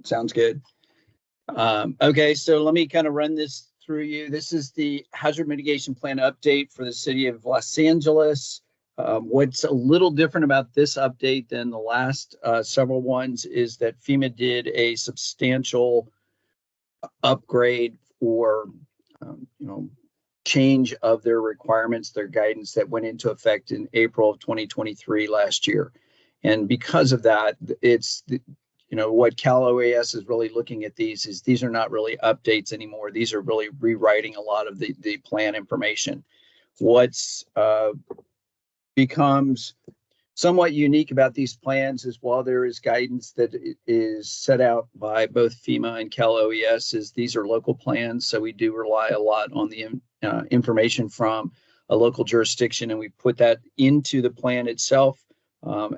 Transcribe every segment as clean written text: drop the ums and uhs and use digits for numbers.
Sounds good. Okay, so let me kind of run this through you. This is the hazard mitigation plan update for the city of Los Angeles. What's a little different about this update than the last several ones is that FEMA did a substantial upgrade or change of their requirements, their guidance that went into effect in April of 2023 last year. And because of that, it's what Cal OES is really looking at these are not really updates anymore. These are really rewriting a lot of the plan information. What's becomes somewhat unique about these plans is while there is guidance that is set out by both FEMA and Cal OES, is these are local plans. So we do rely a lot on the information from a local jurisdiction, and we put that into the plan itself.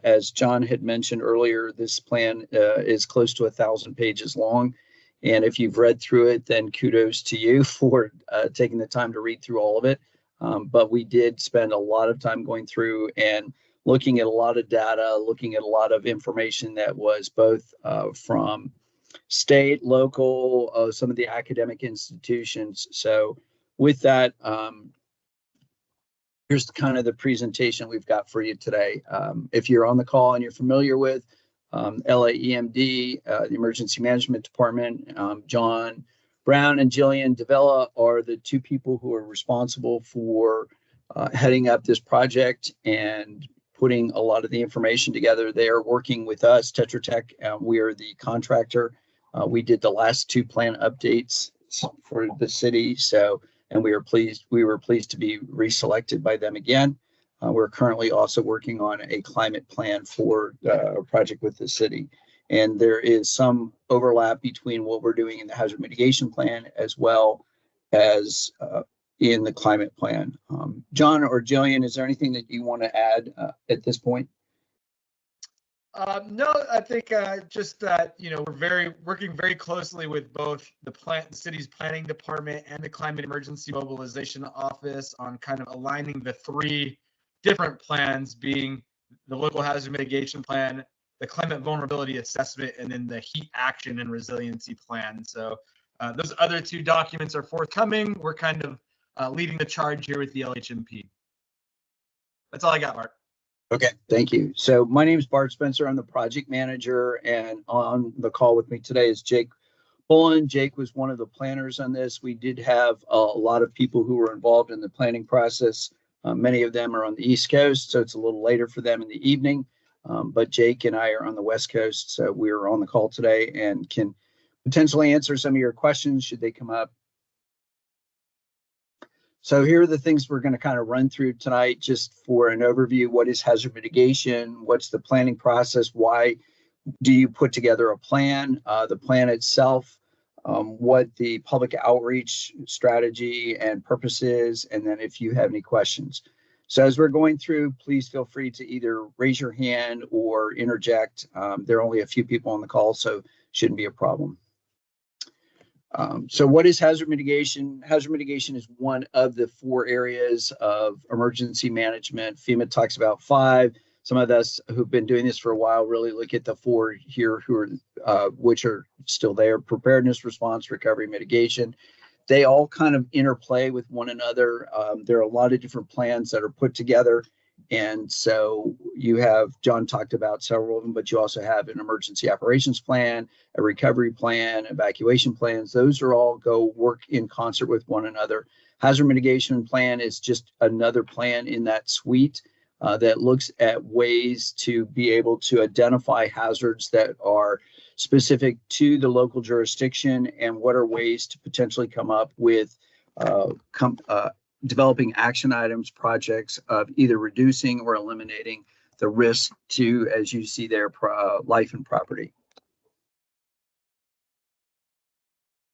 As John had mentioned earlier, this plan is close to 1,000 pages long. And if you've read through it, then kudos to you for taking the time to read through all of it. But we did spend a lot of time going through and looking at a lot of data, looking at a lot of information that was both from state, local, some of the academic institutions. So with that, here's kind of the presentation we've got for you today. If you're on the call and you're familiar with LHMP, the Emergency Management Department, John Brown and Jillian Davila are the two people who are responsible for heading up this project and putting a lot of the information together. They are working with us, Tetra Tech. We are the contractor. We did the last two plan updates for the city. And we were pleased to be reselected by them again. We're currently also working on a climate plan for a project with the city. And there is some overlap between what we're doing in the hazard mitigation plan as well as in the climate plan. John or Jillian, is there anything that you want to add at this point? No, I think just that, we're working very closely with both the city's planning department and the climate emergency mobilization office on kind of aligning the three different plans, being the local hazard mitigation plan, the climate vulnerability assessment, and then the heat action and resiliency plan. So those other two documents are forthcoming. We're kind of leading the charge here with the LHMP. That's all I got, Mark. Okay, thank you. So my name is Bart Spencer. I'm the project manager, and on the call with me today is Jake Bullen. Jake was one of the planners on this. We did have a lot of people who were involved in the planning process. Many of them are on the East Coast, so it's a little later for them in the evening. But Jake and I are on the West Coast, so we're on the call today and can potentially answer some of your questions should they come up. So here are the things we're going to kind of run through tonight, just for an overview. What is hazard mitigation? What's the planning process? Why do you put together a plan? The plan itself, what the public outreach strategy and purpose is, and then if you have any questions. So as we're going through, please feel free to either raise your hand or interject. There are only a few people on the call, so shouldn't be a problem. So what is hazard mitigation? Hazard mitigation is one of the 4 areas of emergency management. FEMA talks about 5. Some of us who've been doing this for a while really look at the 4 here, which are still there: preparedness, response, recovery, mitigation. They all kind of interplay with one another. There are a lot of different plans that are put together. And so you have, John talked about several of them, but you also have an emergency operations plan, a recovery plan, evacuation plans. Those are all work in concert with one another. Hazard mitigation plan is just another plan in that suite that looks at ways to be able to identify hazards that are specific to the local jurisdiction and what are ways to potentially come up with developing action items, projects of either reducing or eliminating the risk to, as you see there, life and property.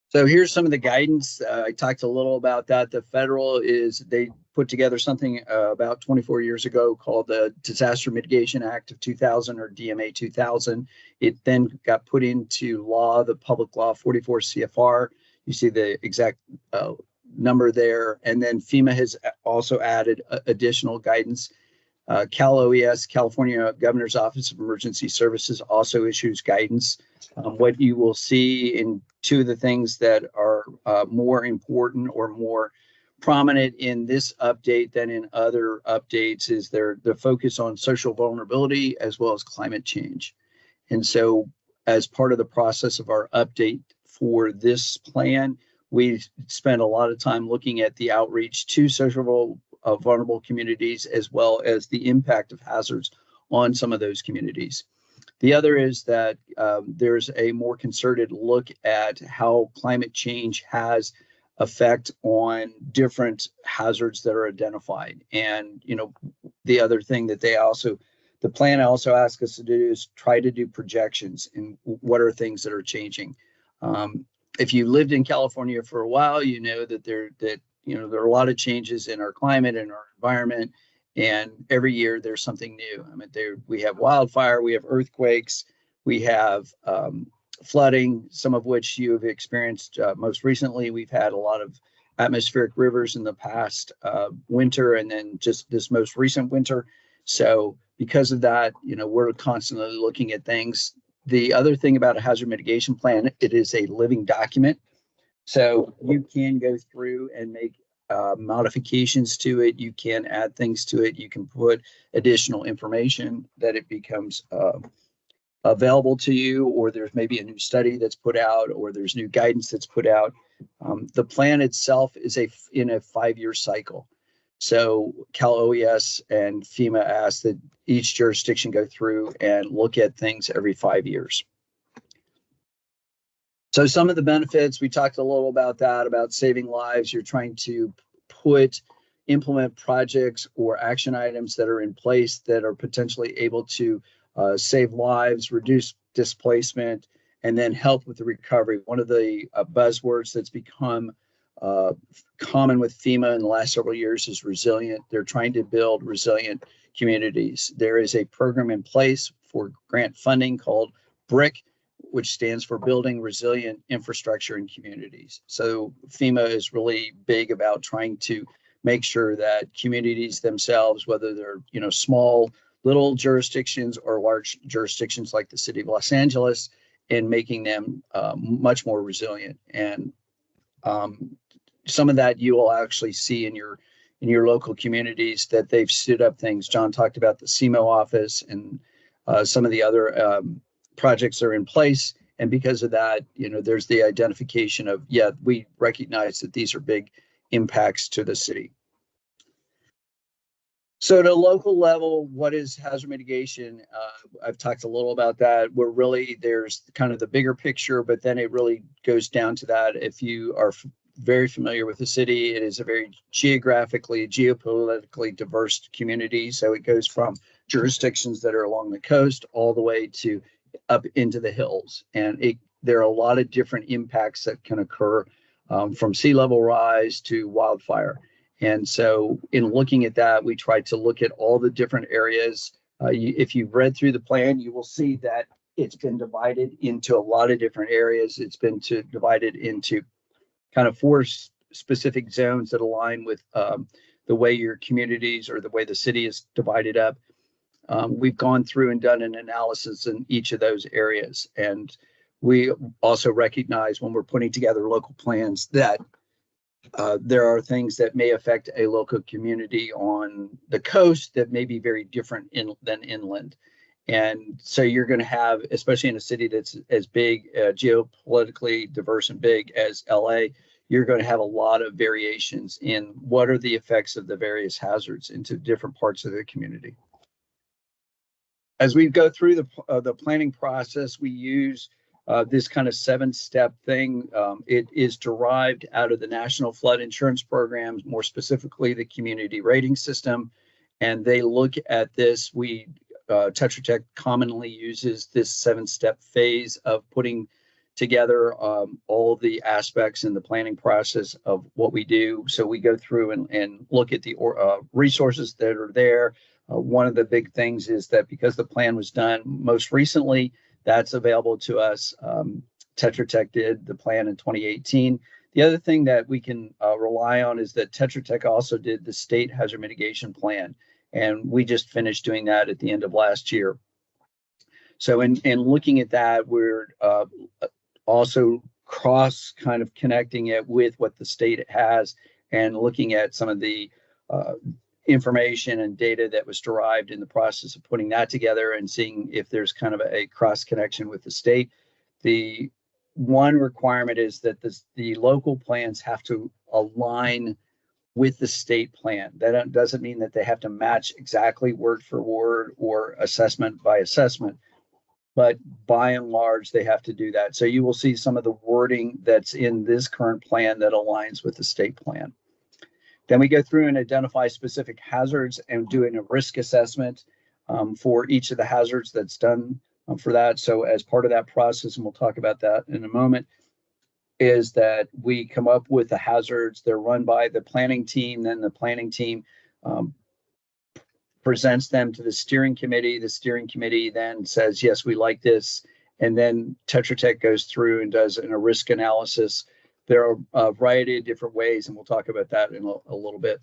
So here's some of the guidance. I talked a little about that. The federal they put together something about 24 years ago called the Disaster Mitigation Act of 2000, or DMA 2000. It then got put into law, the public law 44 CFR. You see the exact number there. And then FEMA has also added additional guidance Cal OES, California Governor's Office of Emergency Services, also issues guidance. What you will see in two of the things that are more important or more prominent in this update than in other updates is the focus on social vulnerability as well as climate change. And so as part of the process of our update for this plan, we spent a lot of time looking at the outreach to social vulnerable communities as well as the impact of hazards on some of those communities. The other is that there's a more concerted look at how climate change has effect on different hazards that are identified. And, the other thing that the plan also asks us to do is try to do projections and what are things that are changing. If you lived in California for a while, you know that there are a lot of changes in our climate and our environment, and every year there's something new. I mean, we have wildfire, we have earthquakes, we have flooding, some of which you have experienced most recently. We've had a lot of atmospheric rivers in the past winter, and then just this most recent winter. So because of that, we're constantly looking at things. The other thing about a hazard mitigation plan, it is a living document. So you can go through and make modifications to it. You can add things to it. You can put additional information that it becomes available to you, or there's maybe a new study that's put out, or there's new guidance that's put out. The plan itself is in a 5-year cycle. So Cal OES and FEMA asked that each jurisdiction go through and look at things every 5 years. So some of the benefits, we talked a little about that, about saving lives. You're trying to implement projects or action items that are in place that are potentially able to save lives, reduce displacement, and then help with the recovery. One of the buzzwords that's become common with FEMA in the last several years is resilient. They're trying to build resilient communities. There is a program in place for grant funding called BRIC, which stands for Building Resilient Infrastructure in Communities. So FEMA is really big about trying to make sure that communities themselves, whether they're small little jurisdictions or large jurisdictions like the city of Los Angeles, and making them much more resilient. And some of that you will actually see in your local communities, that they've stood up things. John talked about the CMO office and some of the other projects are in place. And because of that, there's the identification of, we recognize that these are big impacts to the city. So at a local level, what is hazard mitigation? I've talked a little about that. There's kind of the bigger picture, but then it really goes down to that. If you are very familiar with the city, it is a very geopolitically diverse community. So it goes from jurisdictions that are along the coast all the way to up into the hills. And there are a lot of different impacts that can occur from sea level rise to wildfire. And so in looking at that, we tried to look at all the different areas. If you've read through the plan, you will see that it's been divided into a lot of different areas. It's been divided into kind of 4 specific zones that align with the way your communities or the way the city is divided up. We've gone through and done an analysis in each of those areas. And we also recognize when we're putting together local plans that there are things that may affect a local community on the coast that may be very different than inland. And so you're going to have, especially in a city that's as big, geopolitically diverse and big as LA, you're going to have a lot of variations in what are the effects of the various hazards into different parts of the community. As we go through the planning process, we use this kind of 7-step thing. It is derived out of the National Flood Insurance Program, more specifically the Community Rating System. And they look at this. Tetra Tech commonly uses this 7-step phase of putting together all the aspects in the planning process of what we do. So we go through and look at the resources that are there. One of the big things is that because the plan was done most recently, that's available to us. Tetra Tech did the plan in 2018. The other thing that we can rely on is that Tetra Tech also did the state hazard mitigation plan. And we just finished doing that at the end of last year. So in looking at that, we're also cross kind of connecting it with what the state has and looking at some of the information and data that was derived in the process of putting that together and seeing if there's kind of a cross connection with the state. The one requirement is that the local plans have to align with the state plan. That doesn't mean that they have to match exactly word for word or assessment by assessment, but by and large, they have to do that. So you will see some of the wording that's in this current plan that aligns with the state plan. Then we go through and identify specific hazards and doing a risk assessment for each of the hazards that's done for that. So as part of that process, and we'll talk about that in a moment, is that we come up with the hazards. They're run by the planning team. Then the planning team presents them to the steering committee. The steering committee then says, yes, we like this. And then Tetra Tech goes through and does a risk analysis. There are a variety of different ways, and we'll talk about that in a little bit.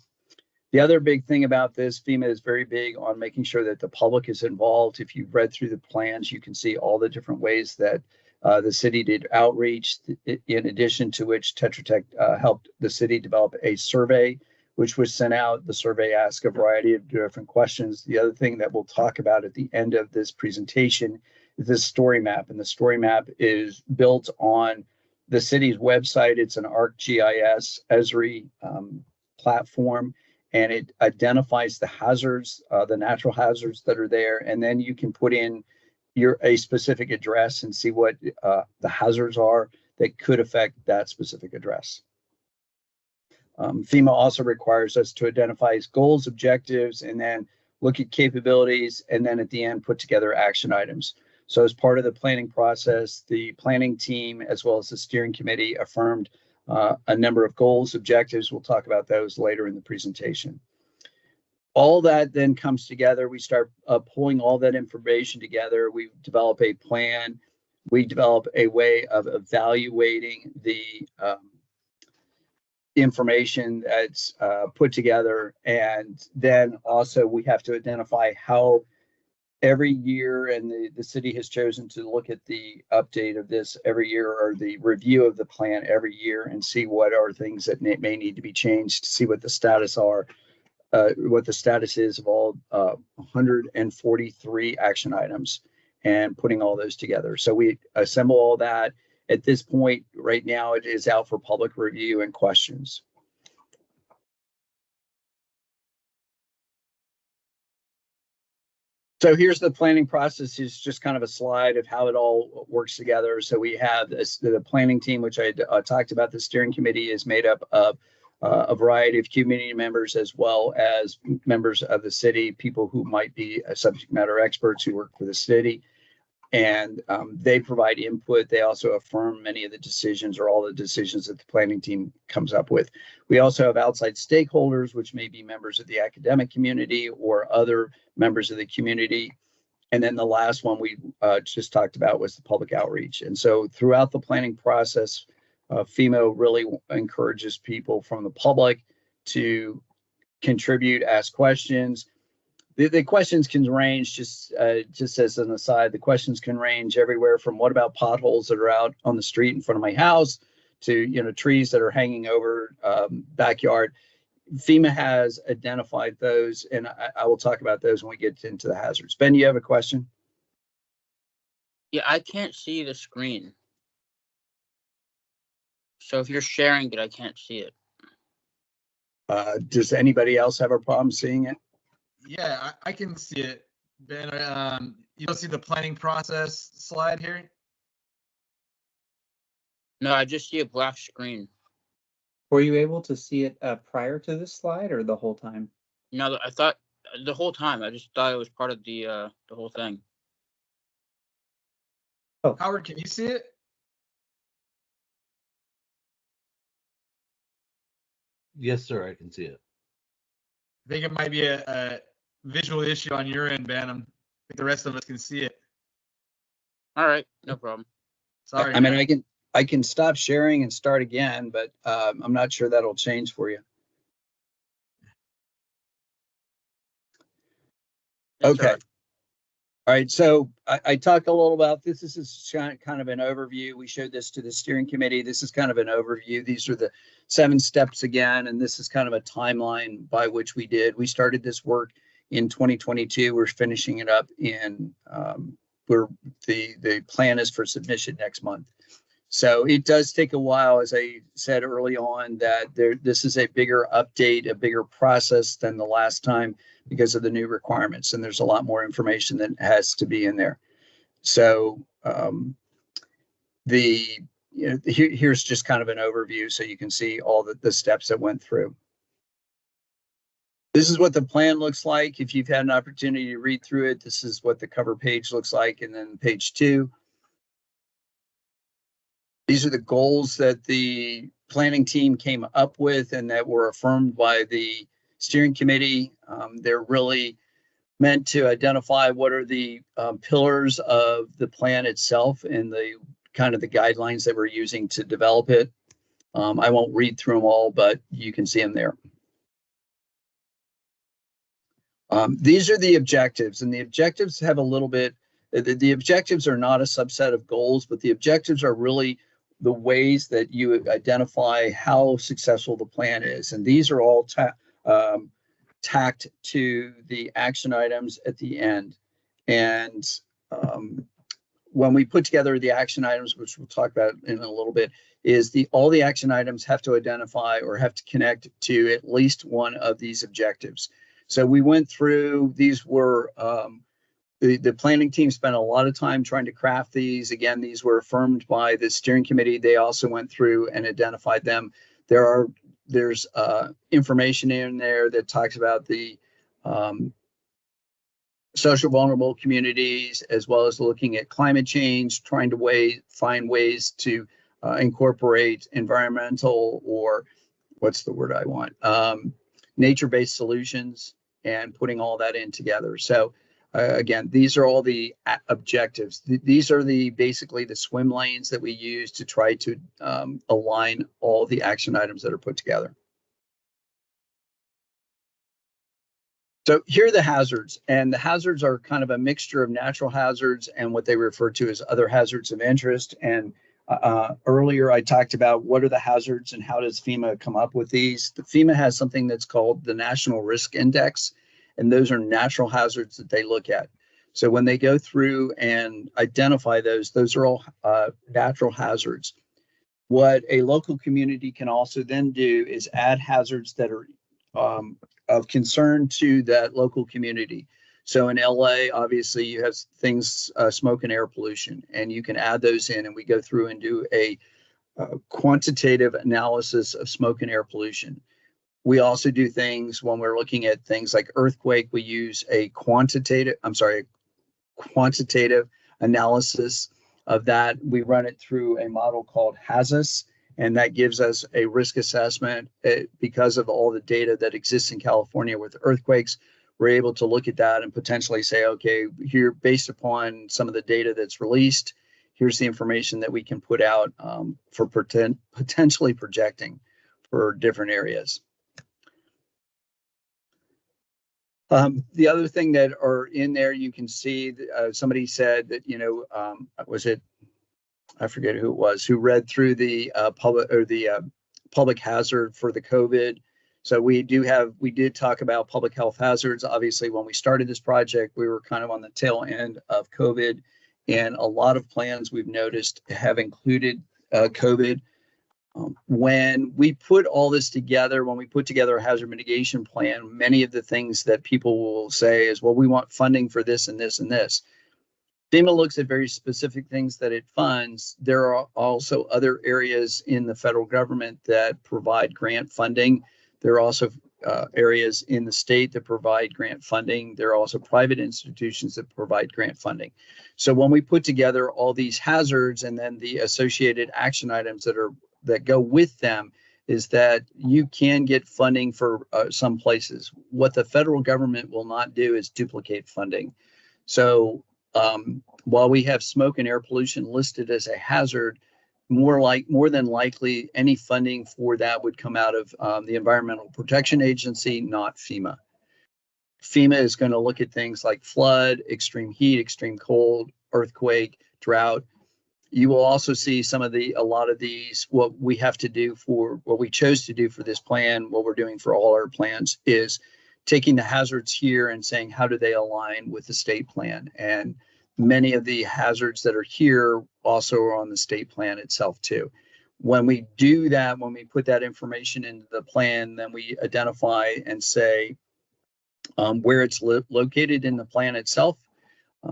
The other big thing about this, FEMA is very big on making sure that the public is involved. If you've read through the plans, you can see all the different ways that the city did outreach, in addition to which Tetra Tech helped the city develop a survey, which was sent out. The survey asked a variety of different questions. The other thing that we'll talk about at the end of this presentation is this story map. And the story map is built on the city's website. It's an ArcGIS Esri platform, and it identifies the hazards, the natural hazards that are there. And then you can put in a specific address and see what the hazards are that could affect that specific address. FEMA also requires us to identify goals, objectives, and then look at capabilities, and then at the end put together action items. So as part of the planning process, the planning team, as well as the steering committee, affirmed a number of goals, objectives. We'll talk about those later in the presentation. All that then comes together. We start pulling all that information together. We develop a plan. We develop a way of evaluating the information that's put together. And then also we have to identify how every year, and the city has chosen to look at the update of this every year, or the review of the plan every year, and see what are things that may need to be changed, to see what the status are, what the status is of all 143 action items, and putting all those together. So we assemble all that. At this point, right now, it is out for public review and questions. So here's the planning process. Is just kind of a slide of how it all works together. So we have the planning team, which I talked about. The steering committee is made up of a variety of community members, as well as members of the city, people who might be subject matter experts who work for the city. And they provide input. They also affirm many of the decisions, or all the decisions, that the planning team comes up with. We also have outside stakeholders, which may be members of the academic community or other members of the community. And then the last one we just talked about was the public outreach. And so throughout the planning process, FEMA really encourages people from the public to contribute, ask questions. The questions can range, just as an aside, the questions can range everywhere from what about potholes that are out on the street in front of my house to, trees that are hanging over backyard. FEMA has identified those, and I will talk about those when we get into the hazards. Ben, you have a question? Yeah, I can't see the screen. So if you're sharing it, I can't see it. Does anybody else have a problem seeing it? Yeah, I can see it, Ben. You don't see the planning process slide here? No, I just see a black screen. Were you able to see it prior to this slide, or the whole time? No, I thought the whole time. I just thought it was part of the whole thing. Oh, Howard, can you see it? Yes, sir, I can see it. I think it might be a visual issue on your end, Ben. I think the rest of us can see it. All right, no problem. Sorry. I mean, I can stop sharing and start again, but I'm not sure that'll change for you. Yes, sir. Okay. All right, so I talked a little about this. This is kind of an overview. We showed this to the steering committee. This is kind of an overview. These are the 7 steps again, and this is kind of a timeline by which we did. We started this work in 2022. We're finishing it up in the plan is for submission next month. So it does take a while, as I said early on, that this is a bigger update, a bigger process than the last time because of the new requirements, and there's a lot more information that has to be in there. So here's just kind of an overview so you can see all the steps that went through. This is what the plan looks like. If you've had an opportunity to read through it, this is what the cover page looks like, and then page 2. These are the goals that the planning team came up with and that were affirmed by the steering committee. They're really meant to identify what are the pillars of the plan itself and the kind of the guidelines that we're using to develop it. I won't read through them all, but you can see them there. These are the objectives, and the objectives have a little bit, the objectives are not a subset of goals, but the objectives are really the ways that you identify how successful the plan is. And these are all tacked to the action items at the end. And when we put together the action items, which we'll talk about in a little bit, is all the action items have to identify or have to connect to at least one of these objectives. So we went through, these were, the planning team spent a lot of time trying to craft these. Again, these were affirmed by the steering committee. They also went through and identified them. There's information in there that talks about the social vulnerable communities, as well as looking at climate change, trying to find ways to incorporate environmental, or what's the word I want, nature-based solutions, and putting all that in together. So again, these are all the objectives. These are basically the swim lanes that we use to try to align all the action items that are put together. So here are the hazards, and the hazards are kind of a mixture of natural hazards and what they refer to as other hazards of interest. And earlier I talked about what are the hazards and how does FEMA come up with these. The FEMA has something that's called the National Risk Index, and those are natural hazards that they look at. So when they go through and identify those are all natural hazards. What a local community can also then do is add hazards that are of concern to that local community. So in LA, obviously you have things, smoke and air pollution, and you can add those in, and we go through and do a quantitative analysis of smoke and air pollution. We also do things when we're looking at things like earthquake. We use a quantitative analysis of that. We run it through a model called HAZUS, and that gives us a risk assessment. Because of all the data that exists in California with earthquakes, we're able to look at that and potentially say, okay, here, based upon some of the data that's released, here's the information that we can put out for potentially projecting for different areas. The other thing that are in there, you can see somebody said that, was it, I forget who it was, who read through the public hazard for the COVID. So we did talk about public health hazards. Obviously, when we started this project, we were kind of on the tail end of COVID, and a lot of plans we've noticed have included COVID. When we put all this together, when we put together a hazard mitigation plan, many of the things that people will say is, well, we want funding for this and this and this. FEMA looks at very specific things that it funds. There are also other areas in the federal government that provide grant funding. There are also areas in the state that provide grant funding. There are also private institutions that provide grant funding. So when we put together all these hazards and then the associated action items that go with them, is that you can get funding for some places. What the federal government will not do is duplicate funding. So while we have smoke and air pollution listed as a hazard, more than likely any funding for that would come out of the Environmental Protection Agency, not FEMA. FEMA is going to look at things like flood, extreme heat, extreme cold, earthquake, drought. You will also see a lot of these, what we have to do for, what we chose to do for this plan, what we're doing for all our plans is taking the hazards here and saying, how do they align with the state plan? And many of the hazards that are here also are on the state plan itself too. When we do that, when we put that information into the plan, then we identify and say where it's located in the plan itself.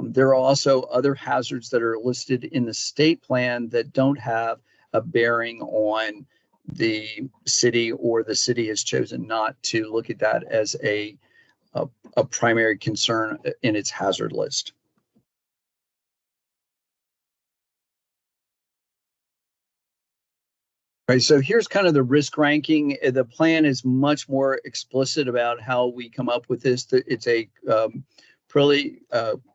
There are also other hazards that are listed in the state plan that don't have a bearing on the city, or the city has chosen not to look at that as a primary concern in its hazard list. Right, so here's kind of the risk ranking. The plan is much more explicit about how we come up with this. It's a really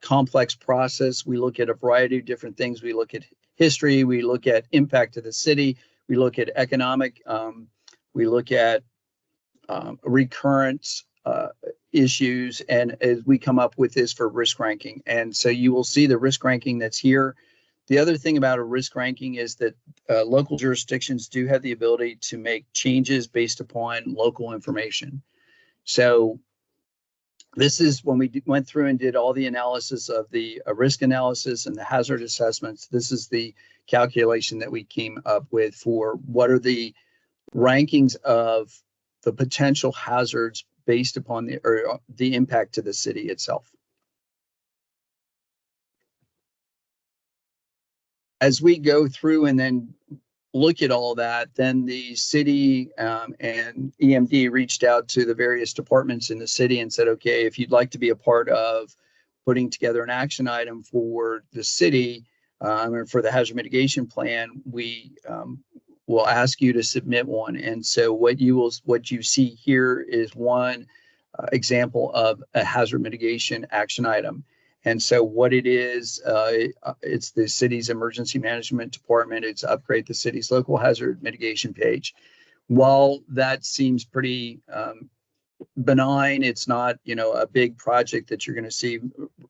complex process. We look at a variety of different things. We look at history, we look at impact to the city, we look at economic, we look at recurrence issues, and as we come up with this for risk ranking. And so you will see the risk ranking that's here. The other thing about a risk ranking is that local jurisdictions do have the ability to make changes based upon local information. So this is when we went through and did all the analysis of the risk analysis and the hazard assessments. This is the calculation that we came up with for what are the rankings of the potential hazards based upon the impact to the city itself. As we go through and then look at all that, then the city and EMD reached out to the various departments in the city and said, okay, if you'd like to be a part of putting together an action item for the city or for the hazard mitigation plan, we will ask you to submit one. And so what you see here is one example of a hazard mitigation action item. And so what it is, it's the city's emergency management department. It's upgrade the city's local hazard mitigation page. While that seems pretty benign, it's not, a big project that you're going to see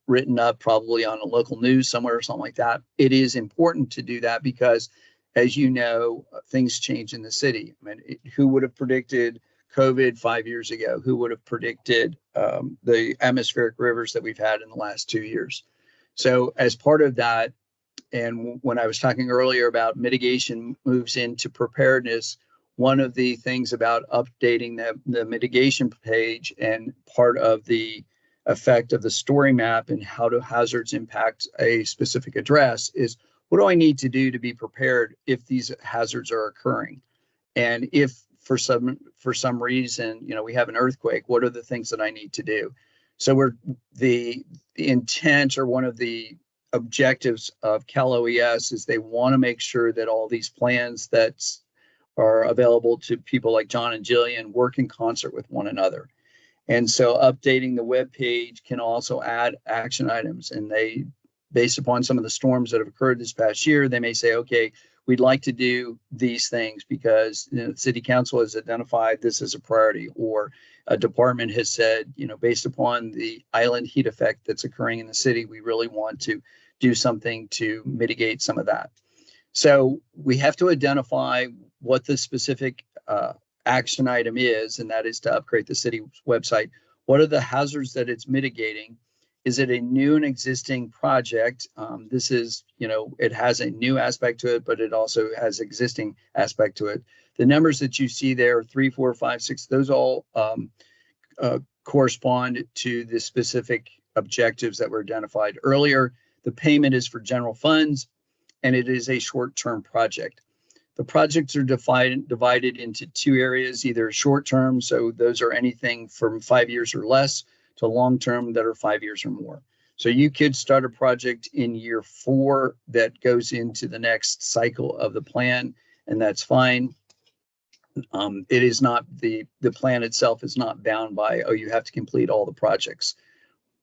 written up probably on a local news somewhere or something like that. It is important to do that because, as you know, things change in the city. I mean, who would have predicted COVID 5 years ago? Who would have predicted the atmospheric rivers that we've had in the last 2 years? So as part of that, and when I was talking earlier about mitigation moves into preparedness, one of the things about updating the mitigation page and part of the effect of the story map and how do hazards impact a specific address is, what do I need to do to be prepared if these hazards are occurring? And if for some reason, we have an earthquake, what are the things that I need to do? So the intent, or one of the objectives of Cal OES, is they want to make sure that all these plans that are available to people like John and Jillian work in concert with one another. And so updating the web page can also add action items, and they, based upon some of the storms that have occurred this past year, they may say, okay, we'd like to do these things because the city council has identified this as a priority, or a department has said, based upon the island heat effect that's occurring in the city, we really want to do something to mitigate some of that. So we have to identify what the specific action item is, and that is to upgrade the city website. What are the hazards that it's mitigating? Is it a new and existing project? This is, it has a new aspect to it, but it also has existing aspect to it. The numbers that you see there, 3, 4, 5, 6, those all correspond to the specific objectives that were identified earlier. The payment is for general funds, and it is a short-term project. The projects are divided into 2 areas, either short-term, so those are anything from 5 years or less, to long-term that are 5 years or more. So you could start a project in year 4 that goes into the next cycle of the plan, and that's fine. It is not, the plan itself is not bound by, oh, you have to complete all the projects.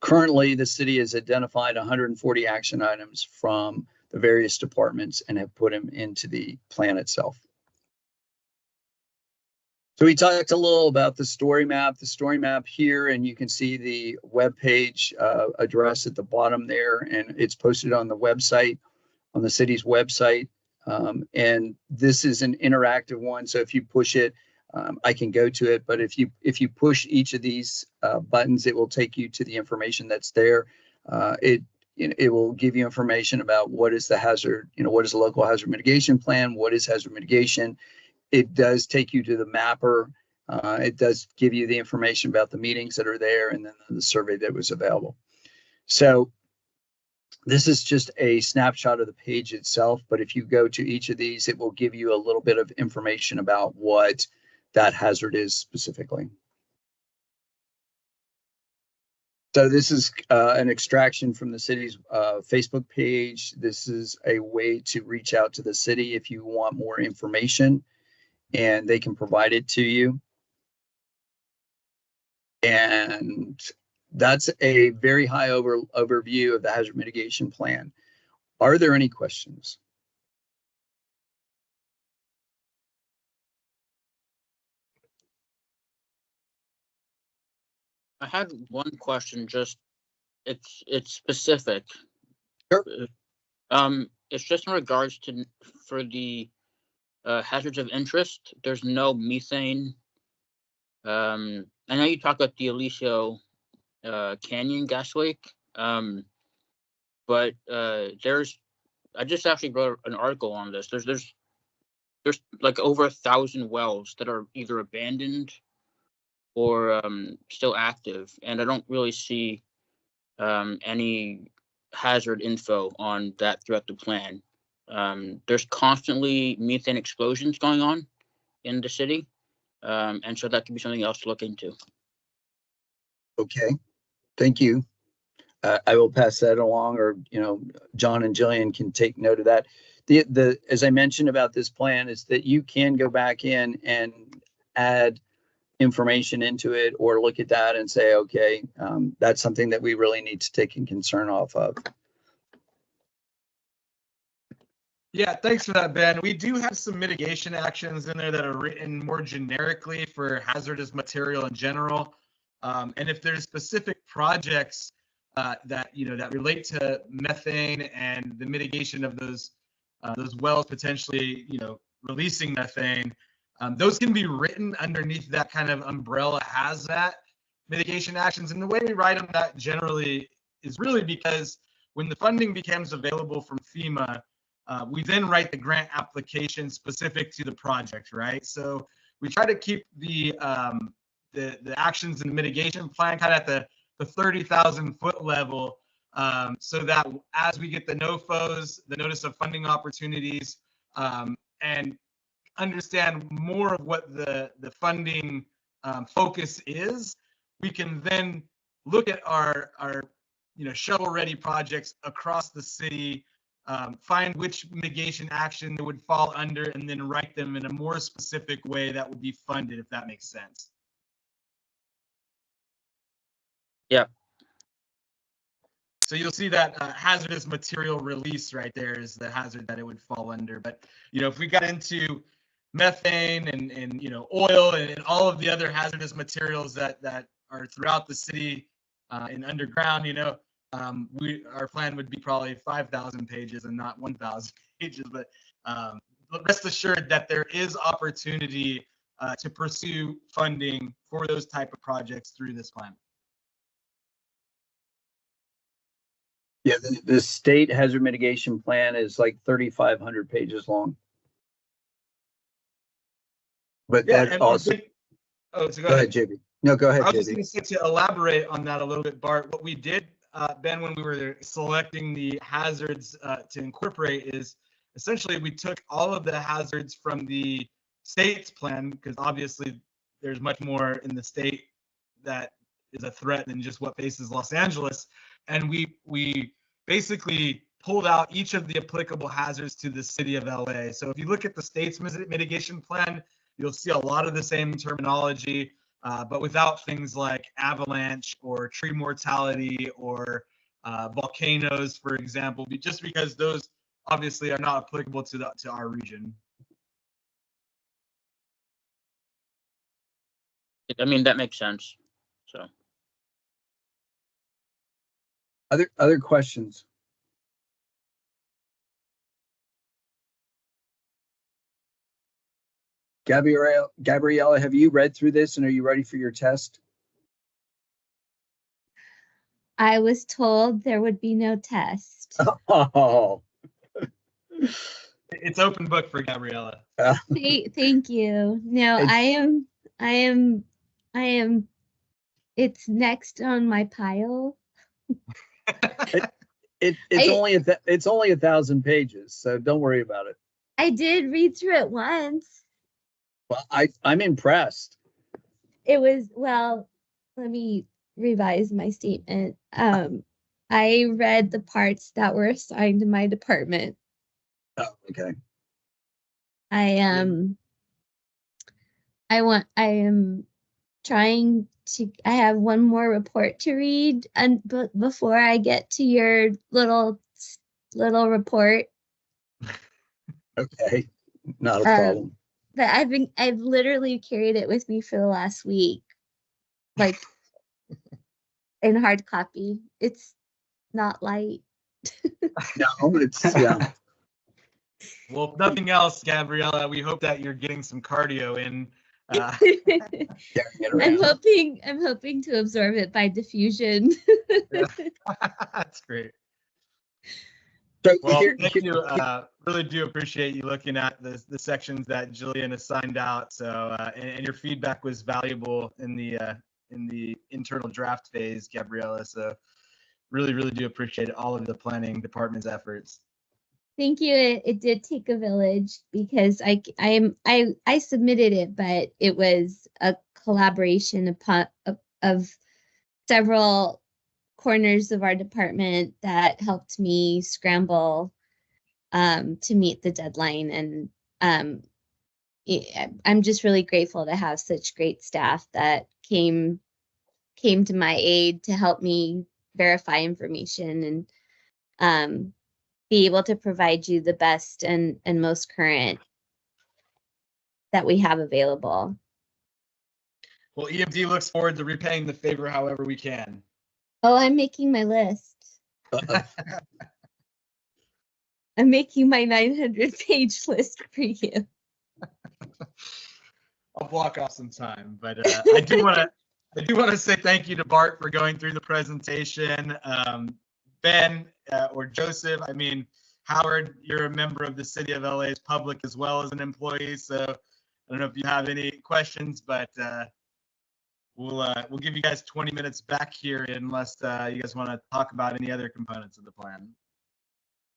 Currently, the city has identified 140 action items from the various departments and have put them into the plan itself. So we talked a little about the story map here, and you can see the webpage address at the bottom there, and it's posted on the website, on the city's website. And this is an interactive one, so if you push it, I can go to it, but if you push each of these buttons, it will take you to the information that's there. It will give you information about what is the hazard, what is the local hazard mitigation plan, what is hazard mitigation. It does take you to the mapper. It does give you the information about the meetings that are there and then the survey that was available. So this is just a snapshot of the page itself, but if you go to each of these, it will give you a little bit of information about what that hazard is specifically. So this is an extraction from the city's Facebook page. This is a way to reach out to the city if you want more information, and they can provide it to you. And that's a very high overview of the hazard mitigation plan. Are there any questions? I had one question, just it's specific. Sure. It's just in regards to for the hazards of interest. There's no methane. I know you talked about the Aliso Canyon gas leak, but I just actually wrote an article on this. There's like over 1,000 wells that are either abandoned or still active, and I don't really see any hazard info on that throughout the plan. There's constantly methane explosions going on in the city, and so that could be something else to look into. Okay, thank you. I will pass that along, or John and Jillian can take note of that. The as I mentioned about this plan is that you can go back in and add information into it, or look at that and say, okay, that's something that we really need to take in concern off of. Yeah, thanks for that, Ben. We do have some mitigation actions in there that are written more generically for hazardous material in general. And if there's specific projects that relate to methane and the mitigation of those wells potentially releasing methane, those can be written underneath that kind of umbrella hazmat mitigation actions. And the way we write them that generally is really because when the funding becomes available from FEMA, we then write the grant application specific to the project, right? So we try to keep the actions in the mitigation plan kind of at the 30,000 foot level, so that as we get the NOFOs, the notice of funding opportunities, and understand more of what the funding focus is, we can then look at our shovel ready projects across the city, find which mitigation action that would fall under, and then write them in a more specific way that would be funded, if that makes sense. Yeah. So you'll see that hazardous material release right there is the hazard that it would fall under. But if we got into methane and oil and all of the other hazardous materials that are throughout the city and underground, our plan would be probably 5,000 pages and not 1,000 pages. But rest assured that there is opportunity to pursue funding for those type of projects through this plan. Yeah, the state hazard mitigation plan is like 3,500 pages long. But Yeah, that also. So go ahead, JB. No, go ahead, I was JB. just going to say, to elaborate on that a little bit, Bart, what we did, Ben, when we were selecting the hazards to incorporate is essentially we took all of the hazards from the state's plan, because obviously there's much more in the state that is a threat than just what faces Los Angeles. And we basically pulled out each of the applicable hazards to the city of LA. So if you look at the state's mitigation plan, you'll see a lot of the same terminology, but without things like avalanche or tree mortality or volcanoes, for example, just because those obviously are not applicable to our region. I mean, that makes sense. So Other questions? Gabriella, have you read through this and are you ready for your test? I was told there would be no test. Oh, It's open book for Gabriella. Thank you. No, I am, it's next on my pile. it's only 1,000 pages, so don't worry about it. I did read through it once. Well, I'm impressed. It was, well, let me revise my statement. I read the parts that were assigned to my department. Oh, okay. I am trying to, I have one more report to read and before I get to your little report. Okay, not a problem. But I've literally carried it with me for the last week, like in hard copy. It's not light. No, it's yeah. Well, if nothing else, Gabriella, we hope that you're getting some cardio in. Carrying it I'm around. hoping to absorb it by diffusion. That's great. So Well, here- thank you. Really do appreciate you looking at the sections that Jillian assigned out. So, and your feedback was valuable in the internal draft phase, Gabriella. So, really do appreciate all of the planning department's efforts. Thank you. It did take a village because I submitted it, but it was a collaboration of several corners of our department that helped me scramble to meet the deadline. And I'm just really grateful to have such great staff that came to my aid to help me verify information and be able to provide you the best and most current that we have available. Well, EMD looks forward to repaying the favor however we can. Oh, I'm making my list. I'm making my 900-page list for you. I'll block off some time, but I do want to say thank you to Bart for going through the presentation. Ben or Joseph, I mean, Howard, you're a member of the City of LA's public as well as an employee. So I don't know if you have any questions, but we'll give you guys 20 minutes back here unless you guys want to talk about any other components of the plan.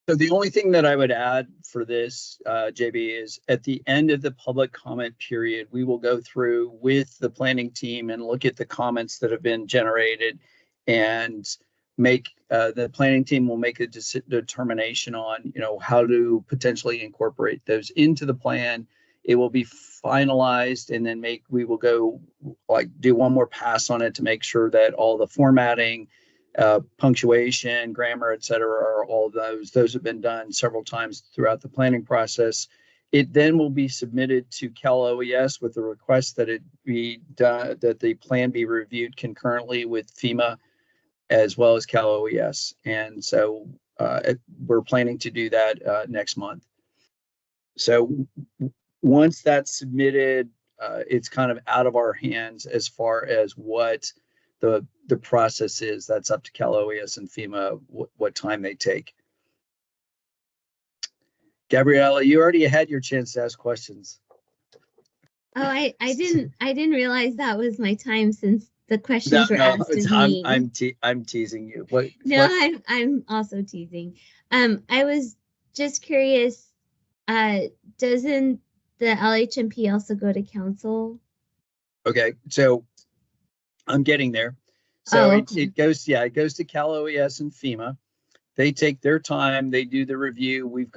So the only thing that I would add for this, JB, is at the end of the public comment period, we will go through with the planning team and look at the comments that have been generated and make the planning team will make a determination on, how to potentially incorporate those into the plan. It will be finalized and then we will go do one more pass on it to make sure that all the formatting, punctuation, grammar, et cetera, are all those have been done several times throughout the planning process. It then will be submitted to Cal OES with the request that it be done, that the plan be reviewed concurrently with FEMA as well as Cal OES. And so we're planning to do that next month. So once that's submitted, it's kind of out of our hands as far as what the process is. That's up to Cal OES and FEMA, what time they take. Gabriella, you already had your chance to ask questions. Oh, I didn't realize that was my time since the questions were asked of me. I'm teasing you. What? I'm also teasing. I was just curious. Doesn't the LHMP also go to council? Okay, so I'm getting there. So okay. it goes to Cal OES and FEMA. They take their time. They do the review. We've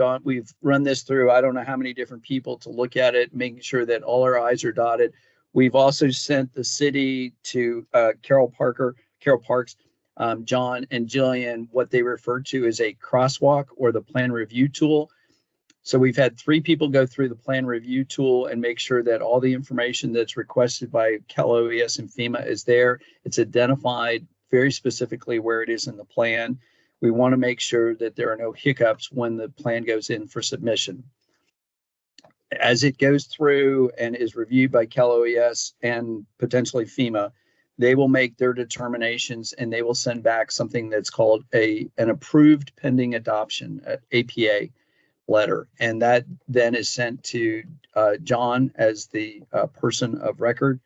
run this through, I don't know how many different people to look at it, making sure that all our I's are dotted. We've also sent the city to Carol Parks, John and Jillian, what they refer to as a crosswalk or the plan review tool. So we've had 3 people go through the plan review tool and make sure that all the information that's requested by Cal OES and FEMA is there. It's identified very specifically where it is in the plan. We want to make sure that there are no hiccups when the plan goes in for submission. As it goes through and is reviewed by Cal OES and potentially FEMA, they will make their determinations and they will send back something that's called an approved pending adoption, APA letter. And that then is sent to John as the person of record.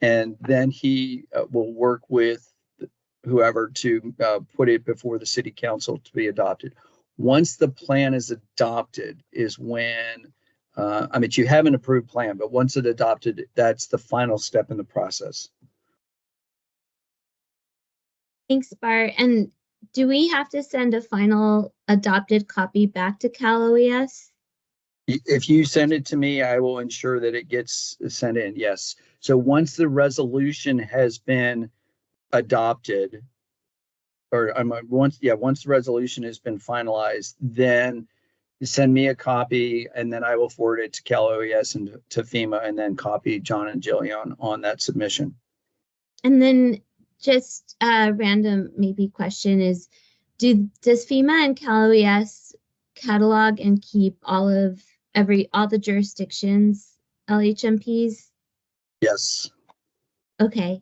And then he will work with whoever to put it before the city council to be adopted. Once the plan is adopted is when, I mean, you have an approved plan, but once it's adopted, that's the final step in the process. Thanks, Bart. And do we have to send a final adopted copy back to Cal OES? If you send it to me, I will ensure that it gets sent in. Yes. So once the resolution has been adopted, or once the resolution has been finalized, then send me a copy, and then I will forward it to Cal OES and to FEMA, and then copy John and Jillian on that submission. And then just a random maybe question is, does FEMA and Cal OES catalog and keep all the jurisdictions LHMPs? Yes. Okay.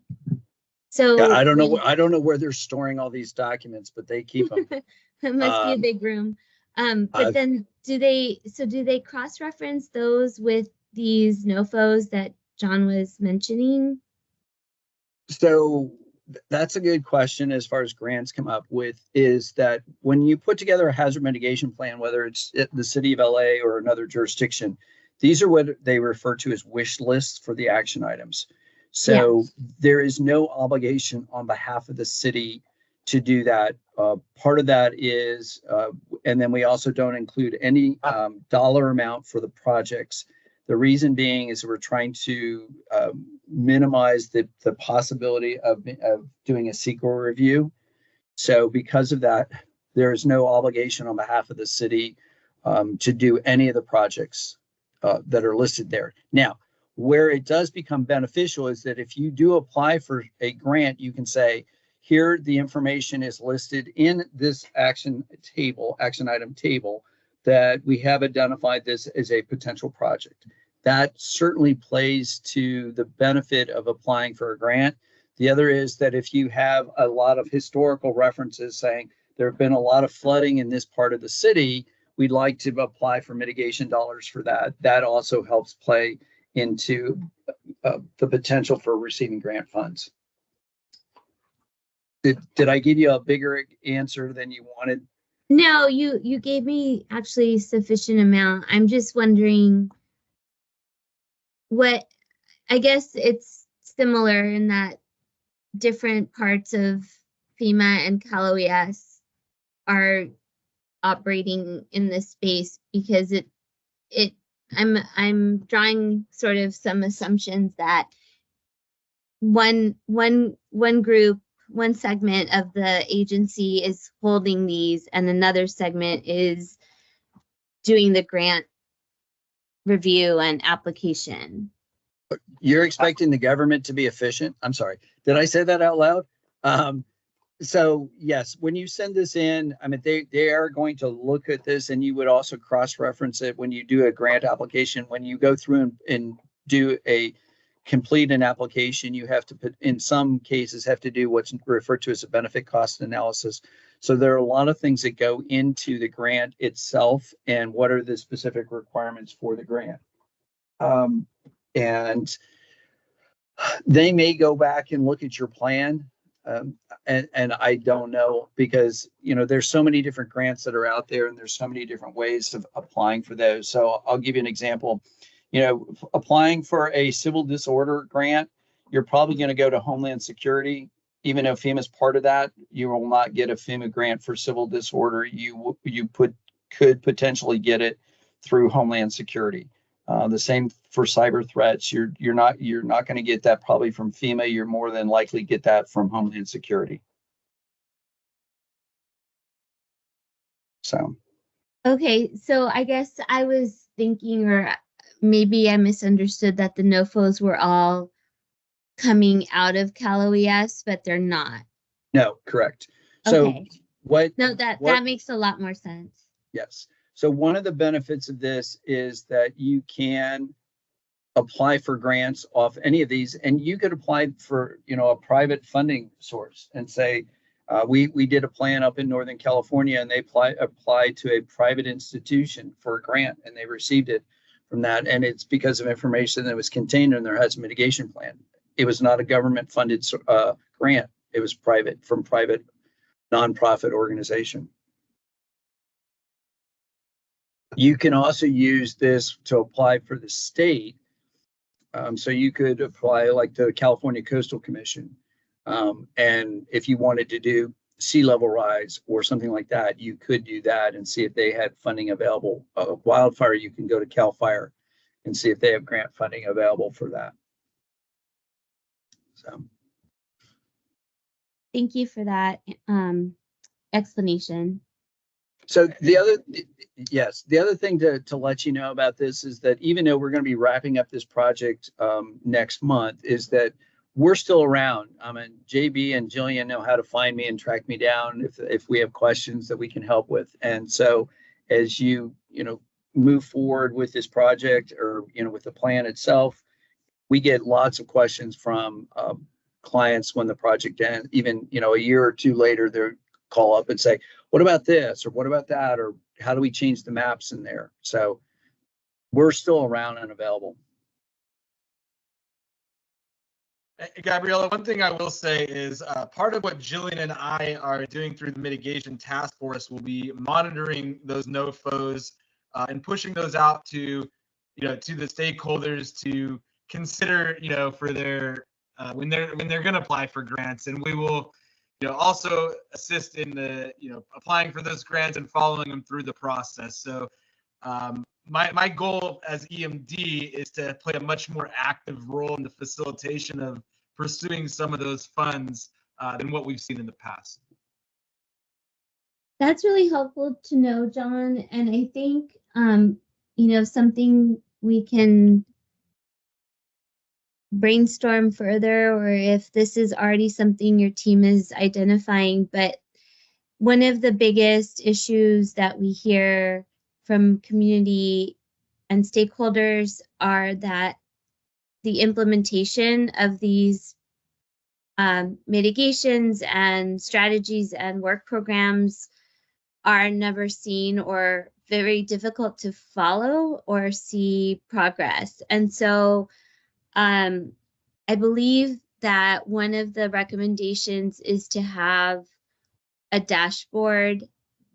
So yeah, I don't know where they're storing all these documents, but they keep them. It must be a big room. But then do they cross-reference those with these NOFOs that John was mentioning? So that's a good question as far as grants come up with, is that when you put together a hazard mitigation plan, whether it's the city of LA or another jurisdiction, these are what they refer to as wish lists for the action items. So there is no obligation on behalf of the city to do that. Part of that is, and then we also don't include any dollar amount for the projects. The reason being is we're trying to minimize the possibility of doing a CEQA review. So because of that, there is no obligation on behalf of the city to do any of the projects that are listed there. Now, where it does become beneficial is that if you do apply for a grant, you can say, here the information is listed in this action item table, that we have identified this as a potential project. That certainly plays to the benefit of applying for a grant. The other is that if you have a lot of historical references saying there have been a lot of flooding in this part of the city, we'd like to apply for mitigation dollars for that. That also helps play into the potential for receiving grant funds. Did I give you a bigger answer than you wanted? No, you gave me actually sufficient amount. I'm just wondering what, I guess it's similar in that different parts of FEMA and Cal OES are operating in this space, because I'm drawing sort of some assumptions that one group, one segment of the agency is holding these, and another segment is doing the grant review and application. You're expecting the government to be efficient? I'm sorry, did I say that out loud? So yes, when you send this in, I mean, they are going to look at this, and you would also cross-reference it when you do a grant application. When you go through and do complete an application, you have to put, in some cases, have to do what's referred to as a benefit cost analysis. So there are a lot of things that go into the grant itself and what are the specific requirements for the grant. And they may go back and look at your plan. And I don't know, because, you know, there's so many different grants that are out there, and there's so many different ways of applying for those. So I'll give you an example. You know, applying for a civil disorder grant, you're probably going to go to Homeland Security. Even though FEMA is part of that, you will not get a FEMA grant for civil disorder. You could potentially get it through Homeland Security. The same for cyber threats. You're not going to get that probably from FEMA. You're more than likely get that from Homeland Security. So. Okay, so I guess I was thinking, or maybe I misunderstood that the NOFOs were all coming out of Cal OES, but they're not. No, correct. So Okay. what? No, that makes a lot more sense. Yes. So one of the benefits of this is that you can apply for grants off any of these, and you could apply for, a private funding source and say, we did a plan up in Northern California, and they applied to a private institution for a grant, and they received it from that, and it's because of information that was contained in their hazard mitigation plan. It was not a government funded grant. It was private, from private nonprofit organization. You can also use this to apply for the state. So you could apply like the California Coastal Commission. And if you wanted to do sea level rise or something like that, you could do that and see if they had funding available. Wildfire, you can go to CAL FIRE and see if they have grant funding available for that. So. Thank you for that explanation. So the other thing to let you know about this is that even though we're going to be wrapping up this project next month, is that we're still around. I mean, JB and Jillian know how to find me and track me down if we have questions that we can help with. And so as you move forward with this project, or with the plan itself, we get lots of questions from clients when the project ends. Even a year or two later, they're call up and say, what about this, or what about that, or how do we change the maps in there? So we're still around and available. Gabriella, one thing I will say is part of what Jillian and I are doing through the mitigation task force will be monitoring those NOFOs and pushing those out to the stakeholders to consider for their when they're going to apply for grants, and we will also assist in the applying for those grants and following them through the process. So my goal as EMD is to play a much more active role in the facilitation of pursuing some of those funds than what we've seen in the past. That's really helpful to know, John. And I think something we can brainstorm further, or if this is already something your team is identifying, but one of the biggest issues that we hear from community and stakeholders are that the implementation of these mitigations and strategies and work programs are never seen, or very difficult to follow or see progress. And so I believe that one of the recommendations is to have a dashboard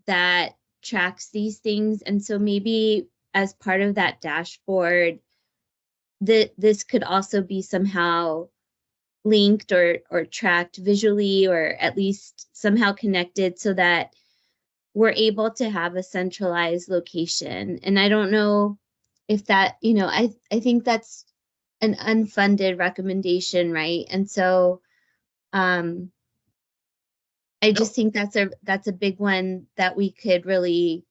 that tracks these things. And so maybe as part of that dashboard, this could also be somehow linked or tracked visually, or at least somehow connected, so that we're able to have a centralized location. And I don't know if that, I think that's an unfunded recommendation, right? And so I just think that's a big one that we could really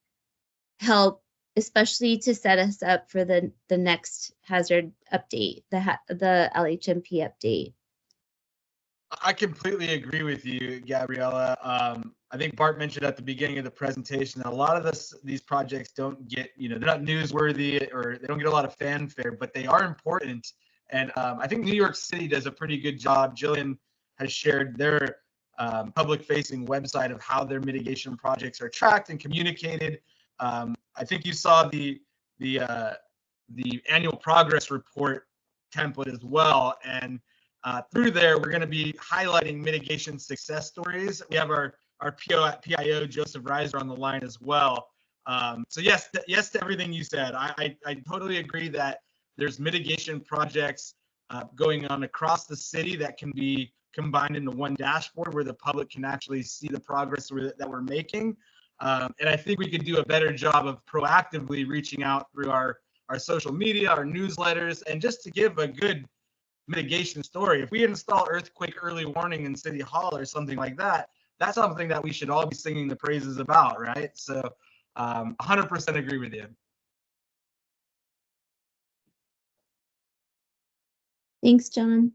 help, especially to set us up for the next hazard update, the LHMP update. I completely agree with you, Gabriella. I think Bart mentioned at the beginning of the presentation that a lot of these projects don't get, they're not newsworthy, or they don't get a lot of fanfare, but they are important. And I think New York City does a pretty good job. Jillian has shared their public-facing website of how their mitigation projects are tracked and communicated. I think you saw the annual progress report template as well, and through there, we're going to be highlighting mitigation success stories. We have our PIO, Joseph Reiser, on the line as well. So yes to everything you said. I totally agree that there's mitigation projects going on across the city that can be combined into one dashboard where the public can actually see the progress that we're making. And I think we could do a better job of proactively reaching out through our social media, our newsletters, and just to give a good mitigation story. If we install earthquake early warning in City Hall or something like that, that's something that we should all be singing the praises about, right? So 100% agree with you. Thanks, John.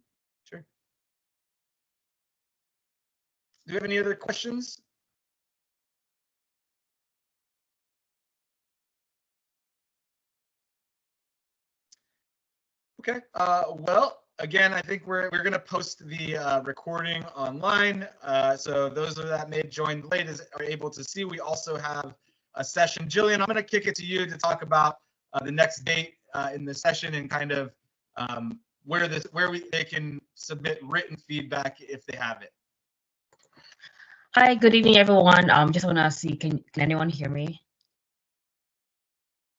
Sure. Do you have any other questions? Okay. Well, again, I think we're going to post the recording online. So those that may have joined late are able to see. We also have a session. Jillian, I'm going to kick it to you to talk about the next date in the session and kind of where they can submit written feedback if they have it. Hi, good evening, everyone. Just want to see, can anyone hear me?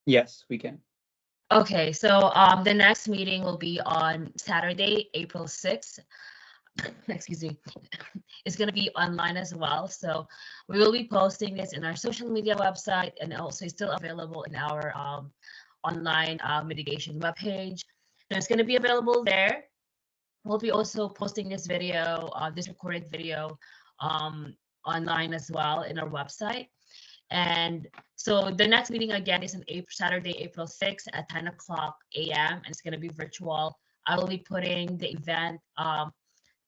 Yes, we can. Okay, so the next meeting will be on Saturday, April 6th. Excuse me. It's going to be online as well. So we will be posting this in our social media website, and also it's still available in our online mitigation webpage. So it's going to be available there. We'll be also posting this video, this recorded video online as well in our website. And so the next meeting again is on Saturday, April 6th at 10 o'clock a.m. and it's going to be virtual. I will be putting the event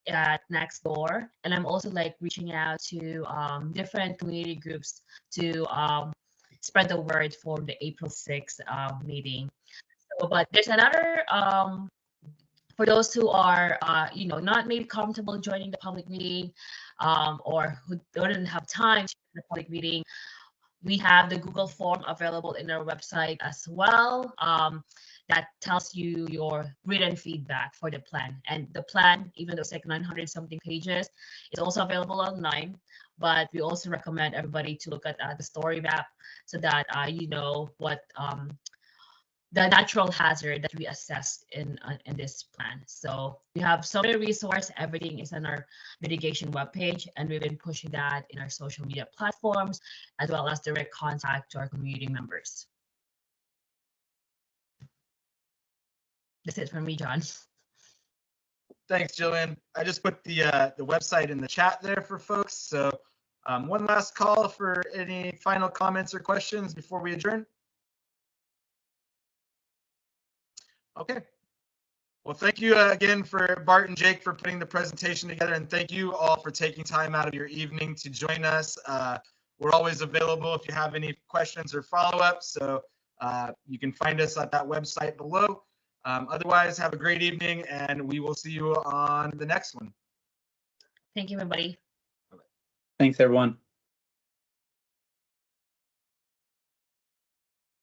at next door, and I'm also like reaching out to different community groups to spread the word for the April 6th meeting. So, but there's another for those who are not maybe comfortable joining the public meeting or who don't have time to join the public meeting. We have the Google form available in our website as well that tells you your written feedback for the plan. And the plan, even though it's like 900 something pages, is also available online. But we also recommend everybody to look at the story map so that you know what the natural hazard that we assessed in this plan. So we have so many resources. Everything is on our mitigation webpage, and we've been pushing that in our social media platforms, as well as direct contact to our community members. That's it from me, John. Thanks, Jillian. I just put the website in the chat there for folks. So one last call for any final comments or questions before we adjourn. Okay. Well, thank you again for Bart and Jake for putting the presentation together, and thank you all for taking time out of your evening to join us. We're always available if you have any questions or follow-ups, so you can find us at that website below. Otherwise, have a great evening, and we will see you on the next one. Thank you, everybody. Thanks, everyone.